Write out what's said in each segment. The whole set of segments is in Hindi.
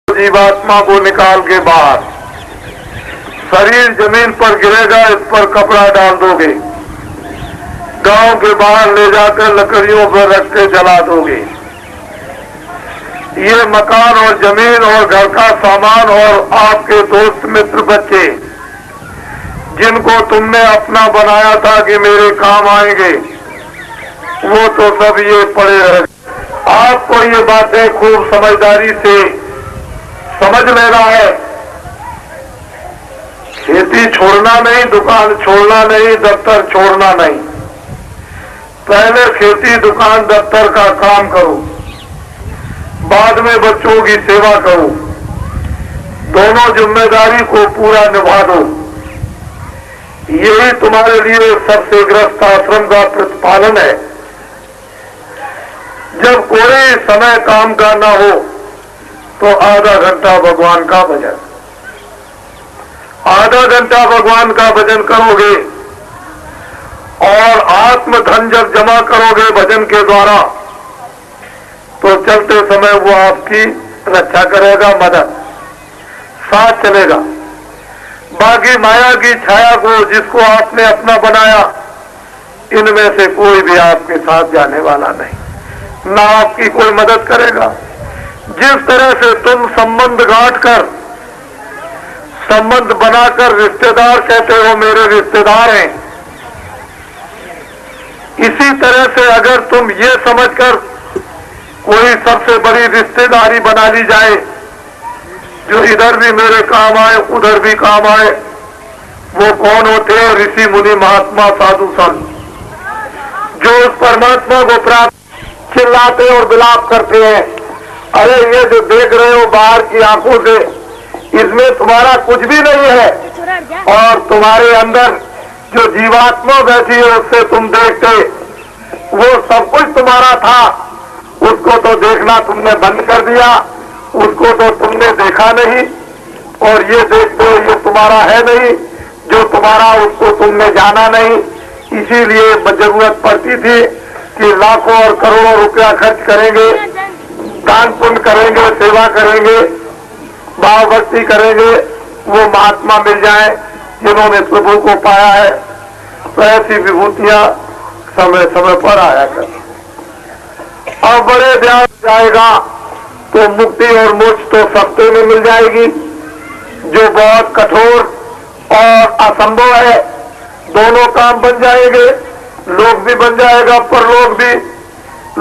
जीवात्मा को निकाल के बाहर, शरीर जमीन पर गिरेगा, इस पर कपड़ा डाल दोगे, गांव के बाहर ले जाकर लकड़ियों पर रख के जला दोगे। ये मकान और जमीन और घर का सामान और आपके दोस्त मित्र बच्चे जिनको तुमने अपना बनाया था कि मेरे काम आएंगे, वो तो सब ये पड़े रहे। आपको ये बातें खूब समझदारी से समझ लेना है। खेती छोड़ना नहीं, दुकान छोड़ना नहीं, दफ्तर छोड़ना नहीं। पहले खेती, दुकान, दफ्तर का काम करो, बाद में बच्चों की सेवा करो। दोनों जिम्मेदारी को पूरा निभा दो। यही तुम्हारे लिए सबसे ग्रस्त आश्रम का प्रतिपालन है। जब कोई समय काम का ना हो तो आधा घंटा भगवान का भजन, आधा घंटा भगवान का भजन करोगे और आत्म धन जब जमा करोगे भजन के द्वारा, तो चलते समय वो आपकी रक्षा करेगा, मदद साथ चलेगा। बाकी माया की छाया को जिसको आपने अपना बनाया, इनमें से कोई भी आपके साथ जाने वाला नहीं, ना आपकी कोई मदद करेगा। जिस तरह से तुम संबंध गांठ कर, संबंध बनाकर रिश्तेदार कहते हो मेरे रिश्तेदार हैं, इसी तरह से अगर तुम ये समझकर कोई सबसे बड़ी रिश्तेदारी बना ली जाए, जो इधर भी मेरे काम आए उधर भी काम आए, वो कौन होते हैं? ऋषि मुनि महात्मा साधु संत, जो उस परमात्मा को प्राप्त चिल्लाते और विलाप करते हैं, अरे ये जो देख रहे हो बाहर की आंखों से, इसमें तुम्हारा कुछ भी नहीं है, और तुम्हारे अंदर जो जीवात्मा बैठी है उससे तुम देखते, वो सब कुछ तुम्हारा था, उसको तो देखना तुमने बंद कर दिया, उसको तो तुमने देखा नहीं, और ये देखते हो ये तुम्हारा है नहीं, जो तुम्हारा उसको तुमने जाना नहीं। इसीलिए जरूरत पड़ती थी कि लाखों और करोड़ों रुपया खर्च करेंगे, दान पुण्य करेंगे, सेवा करेंगे, भाव भक्ति करेंगे, वो महात्मा मिल जाए जिन्होंने प्रभु को पाया है। तो ऐसी विभूतियां समय समय पर आया कर। अब बड़े ध्यान जाएगा तो मुक्ति और मोक्ष तो सस्ते में मिल जाएगी, जो बहुत कठोर और असंभव है। दोनों काम बन जाएंगे, लोक भी बन जाएगा, परलोक भी।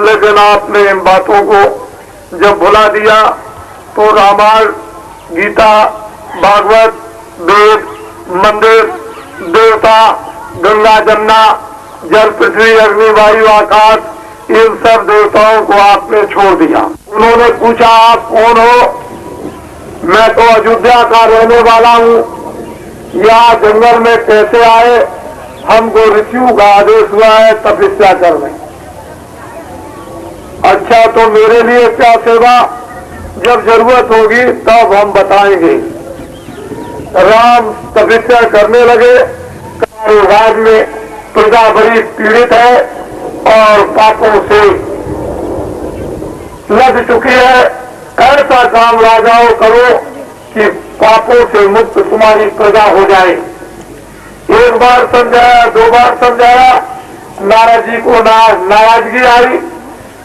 लेकिन आपने इन बातों को जब भुला दिया तो रामायण, गीता, भागवत, वेद, मंदिर, देवता, गंगा, जमुना, जल, पृथ्वी, अग्नि, वायु, आकाश, इन सब देवताओं को आपने छोड़ दिया। उन्होंने पूछा आप कौन हो? मैं तो अयोध्या का रहने वाला हूँ, यहाँ जंगल में कैसे आए? हमको ऋषियों का आदेश हुआ है तपस्या करने। अच्छा तो मेरे लिए क्या सेवा? जब जरूरत होगी तब हम बताएंगे। राम तपस्या करने लगे। राज में प्रजा बड़ी पीड़ित है और पापों से लग चुकी है। ऐसा काम राजाओं करो कि पापों से मुक्त तुम्हारी प्रजा हो जाए। एक बार समझाया, दो बार समझाया, नारद जी को नाराजगी आई।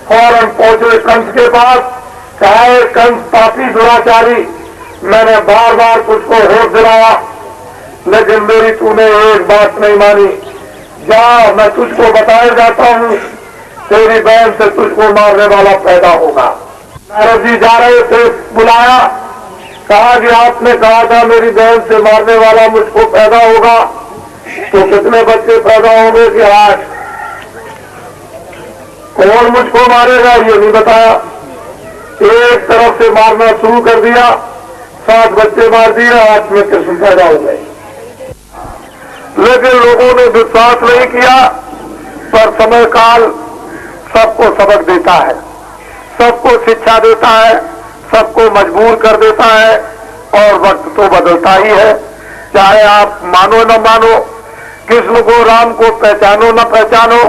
फौरन पहुंचे कंस के पास, कहा कंस पापी दुराचारी, मैंने बार बार तुझको होश दिलाया, लेकिन मेरी तूने एक बात नहीं मानी। जा, मैं तुझको बताया जाता हूँ, तेरी बहन से तुझको मारने वाला पैदा होगा। नारद जी जा रहे थे, बुलाया, कहा कि आपने कहा था मेरी बहन से मारने वाला मुझको पैदा होगा, तो कितने बच्चे पैदा होंगे? कि 8। कौन मुझको मारेगा ये नहीं बताया। एक तरफ से मारना शुरू कर दिया, 7 बच्चे मार दिए, 8 में कृष्ण पैदा हो गए। लेकिन लोगों ने विश्वास नहीं किया। पर समय काल सबको सबक देता है, सबको शिक्षा देता है, सबको मजबूर कर देता है, और वक्त तो बदलता ही है। चाहे आप मानो न मानो, कृष्ण को, राम को पहचानो न पहचानो,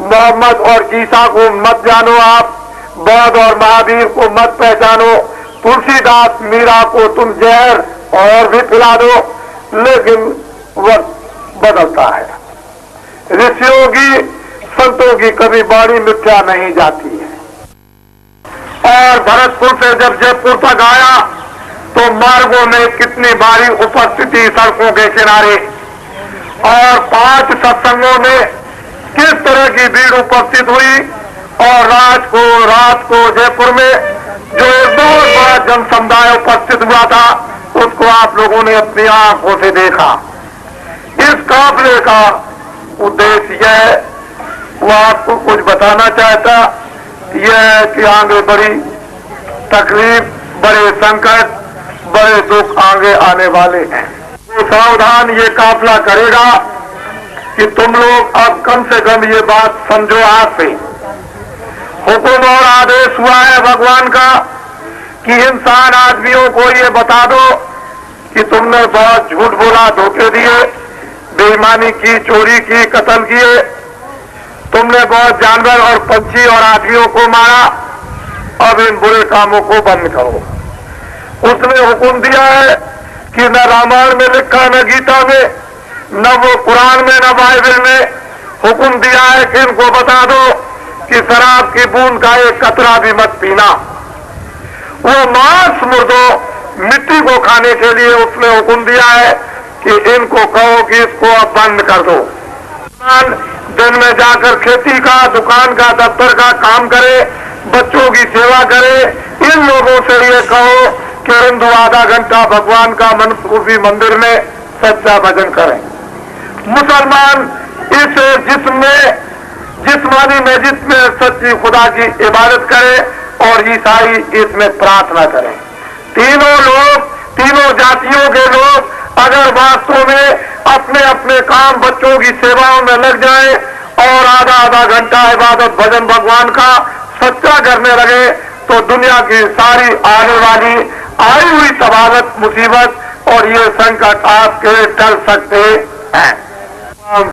मोहम्मद और ईसा को मत जानो, आप बौद्ध और महावीर को मत पहचानो, तुलसीदास मीरा को तुम जहर और भी पिला दो, लेकिन वक्त बदलता है। ऋषियों की, संतों की कभी बाणी मिथ्या नहीं जाती है। और भरतपुर से जब जयपुर तक आया तो मार्गों में कितनी भारी उपस्थिति सड़कों के किनारे, और 5 सत्संगों में किस तरह की भीड़ उपस्थित हुई। और रात को जयपुर में जो एक बहुत बड़ा जन समुदाय उपस्थित हुआ था, उसको आप लोगों ने अपनी आंखों से देखा। इस काफिले का उद्देश्य यह, वो आपको कुछ बताना चाहता, यह है कि आगे बड़ी तकलीफ, बड़े संकट, बड़े दुख आगे आने वाले हैं। तो सावधान ये काफिला करेगा कि तुम लोग अब कम से कम ये बात समझो। आज से हुक्म और आदेश हुआ है भगवान का कि इंसान आदमियों को ये बता दो कि तुमने बहुत झूठ बोला, धोखे दिए, बेईमानी की, चोरी की, कत्ल किए, तुमने बहुत जानवर और पंछी और आदमियों को मारा, अब इन बुरे कामों को बंद करो। उसने हुक्म दिया है कि न रामायण में लिखा, न गीता में, न वो कुरान में, न बाइबल में हुक्म दिया है कि इनको बता दो कि शराब की बूंद का एक कतरा भी मत पीना। वो मांस मुर्दों, मिट्टी को खाने के लिए उसने हुक्म दिया है कि इनको कहो कि इसको अब बंद कर दो। दिन में जाकर खेती का, दुकान का, दफ्तर का काम करे, बच्चों की सेवा करे। इन लोगों से ये कहो कि हिंदू आधा घंटा भगवान का मनसूबी मंदिर में सच्चा भजन करें। मुसलमान इस जिस्मानी मस्जिद में सच्ची खुदा की इबादत करे, और ईसाई इसमें प्रार्थना करें। तीनों जातियों के लोग अगर वास्तव में अपने अपने काम, बच्चों की सेवाओं में लग जाएं और आधा घंटा इबादत भजन भगवान का सच्चा करने लगे, तो दुनिया की सारी आने वाली आई हुई तबादत, मुसीबत और ये संकट आपके टल सकते हैं।